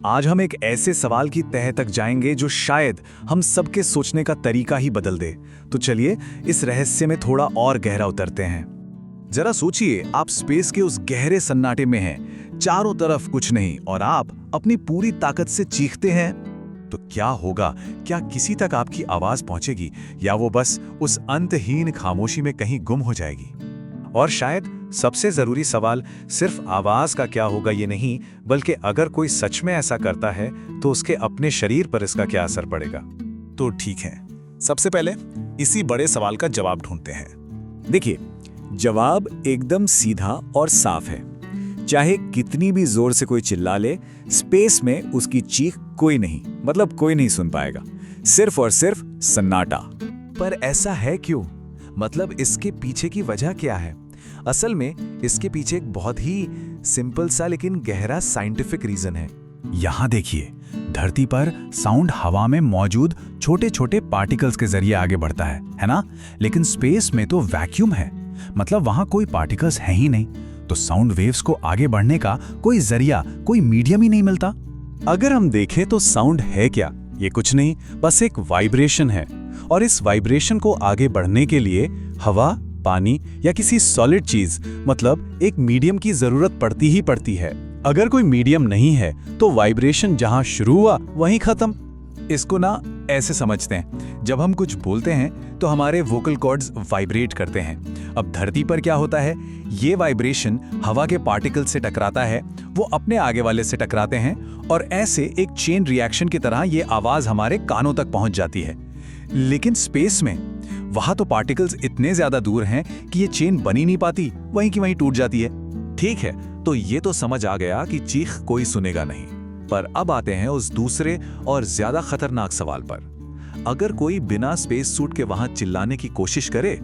आज हम एक ऐसे सवाल की तह तक जाएंगे जो शायद हम सबके सोचने का तरीका ही बदल दे। तो चलिए इस रहस्य में थोड़ा और गहरा उतरते हैं। जरा सोचिए, आप स्पेस के उस गहरे सन्नाटे में हैं, चारों तरफ कुछ नहीं और आप अपनी पूरी ताकत से चीखते हैं। तो क्या होगा? क्या किसी तक आपकी आवाज पहुंचेगी या वो बस उस अंतहीन खामोशी में कहीं गुम हो जाएगी? और शायद सबसे जरूरी सवाल सिर्फ आवाज का क्या होगा ये नहीं, बल्कि अगर कोई सच में ऐसा करता है तो उसके अपने शरीर पर इसका क्या असर पड़ेगा। तो ठीक है, सबसे पहले इसी बड़े सवाल का जवाब ढूंढते हैं। देखिए, जवाब एकदम सीधा और साफ है। चाहे कितनी भी जोर से कोई चिल्ला ले, स्पेस में उसकी चीख कोई नहीं सुन पाएगा। सिर्फ और सिर्फ सन्नाटा। पर ऐसा है क्यों? मतलब इसके पीछे की वजह क्या है? असल में इसके पीछे एक बहुत ही सिंपल सा लेकिन गहरा साइंटिफिक रीजन है। यहाँ देखिए, धरती पर साउंड हवा में मौजूद छोटे छोटे पार्टिकल्स के जरिए आगे बढ़ता है ना? लेकिन स्पेस में तो वैक्यूम है, मतलब वहां कोई पार्टिकल्स है ही नहीं। तो साउंड वेव्स को आगे बढ़ने का कोई जरिया, कोई मीडियम ही नहीं मिलता। अगर हम देखें तो साउंड है क्या? ये कुछ नहीं, बस एक वाइब्रेशन है। और इस वाइब्रेशन को आगे बढ़ने के लिए हवा, पानी या किसी सॉलिड चीज, मतलब एक मीडियम की जरूरत पड़ती ही पड़ती है। अगर कोई मीडियम नहीं है तो वाइब्रेशन जहां शुरू हुआ वहीं खत्म। इसको ना ऐसे समझते हैं, जब हम कुछ बोलते हैं तो हमारे वोकल कॉर्ड्स वाइब्रेट करते हैं। अब धरती पर क्या होता है, ये वाइब्रेशन हवा के पार्टिकल से टकराता है, वो अपने आगे वाले से टकराते हैं और ऐसे एक चेन रिएक्शन की तरह ये आवाज हमारे कानों तक पहुंच जाती है। लेकिन स्पेस में वहां तो पार्टिकल्स इतने ज्यादा दूर हैं कि ये चेन बन ही नहीं पाती, वहीं की वहीं टूट जाती है। ठीक है, तो ये तो समझ आ गया कि चीख कोई सुनेगा नहीं। पर अब आते हैं उस दूसरे और ज्यादा खतरनाक सवाल पर। अगर कोई बिना स्पेस सूट के वहां चिल्लाने की कोशिश करे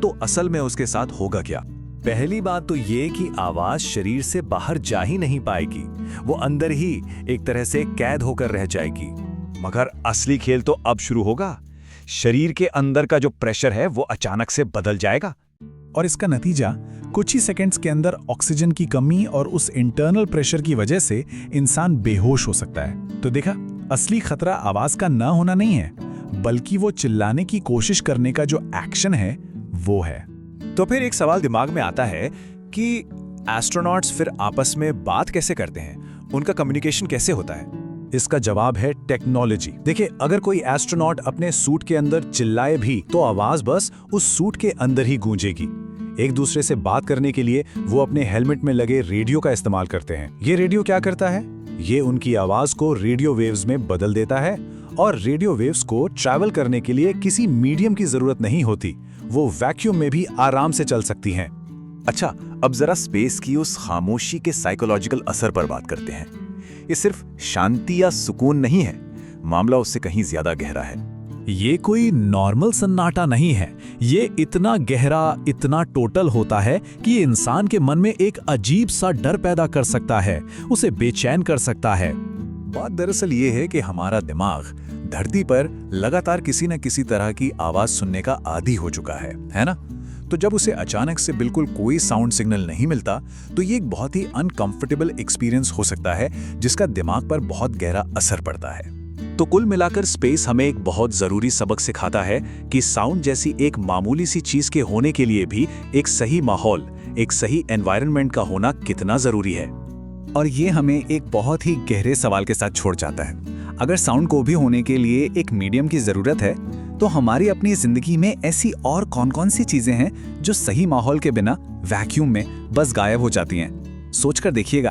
तो असल में उसके साथ होगा क्या? पहली बात तो ये कि आवाज शरीर से बाहर जा ही नहीं पाएगी, वो अंदर ही एक तरह से कैद होकर रह जाएगी। मगर असली खेल तो अब शुरू होगा। शरीर के अंदर का जो प्रेशर है वो अचानक से बदल जाएगा और इसका नतीजा कुछ ही सेकंड्स के अंदर ऑक्सीजन की कमी और उस इंटरनल प्रेशर की वजह से इंसान बेहोश हो सकता है। तो देखा, असली खतरा आवाज का ना होना नहीं है, बल्कि वो चिल्लाने की कोशिश करने का जो एक्शन है वो है। तो फिर एक सवाल दिमाग में आता है कि एस्ट्रोनॉट्स फिर आपस में बात कैसे करते हैं? उनका कम्युनिकेशन कैसे होता है? इसका जवाब है टेक्नोलॉजी। देखिए, अगर कोई एस्ट्रोनॉट अपने सूट के अंदर चिल्लाए भी तो आवाज बस उस सूट के अंदर ही गूंजेगी। एक दूसरे से बात करने के लिए वो अपने हेलमेट में लगे रेडियो का इस्तेमाल करते हैं। ये रेडियो क्या करता है? ये उनकी आवाज को रेडियो वेव्स में बदल देता है और रेडियो वेव्स को ट्रैवल करने के लिए किसी मीडियम की जरूरत नहीं होती, वो वैक्यूम में भी आराम से चल सकती हैं। अच्छा, अब जरा स्पेस की उस खामोशी के साइकोलॉजिकल असर पर बात करते हैं। ये सिर्फ शांति या सुकून नहीं है, मामला उससे कहीं ज्यादा गहरा है। ये कोई नॉर्मल सन्नाटा नहीं है, ये इतना गहरा, इतना टोटल होता है कि ये इंसान के मन में एक अजीब सा डर पैदा कर सकता है, उसे बेचैन कर सकता है। बात दरअसल ये है कि हमारा दिमाग धरती पर लगातार किसी न किसी तरह की आवाज सुनने का आदी हो चुका है ना? तो जब उसे अचानक से बिल्कुल कोई साउंड सिग्नल नहीं मिलता तो ये एक बहुत ही अनकंफर्टेबल एक्सपीरियंस हो सकता है, जिसका दिमाग पर बहुत गहरा असर पड़ता है। तो कुल मिलाकर स्पेस हमें एक बहुत जरूरी सबक सिखाता है कि साउंड जैसी एक मामूली सी चीज के होने के लिए भी एक सही माहौल, एक सही एनवायरनमेंट का होना कितना जरूरी है। और ये हमें एक बहुत ही गहरे सवाल के साथ छोड़ जाता है। अगर साउंड को भी होने के लिए एक मीडियम की जरूरत है, तो हमारी अपनी जिंदगी में ऐसी और कौन-कौन सी चीजें हैं जो सही माहौल के बिना वैक्यूम में बस गायब हो जाती हैं? सोचकर देखिएगा।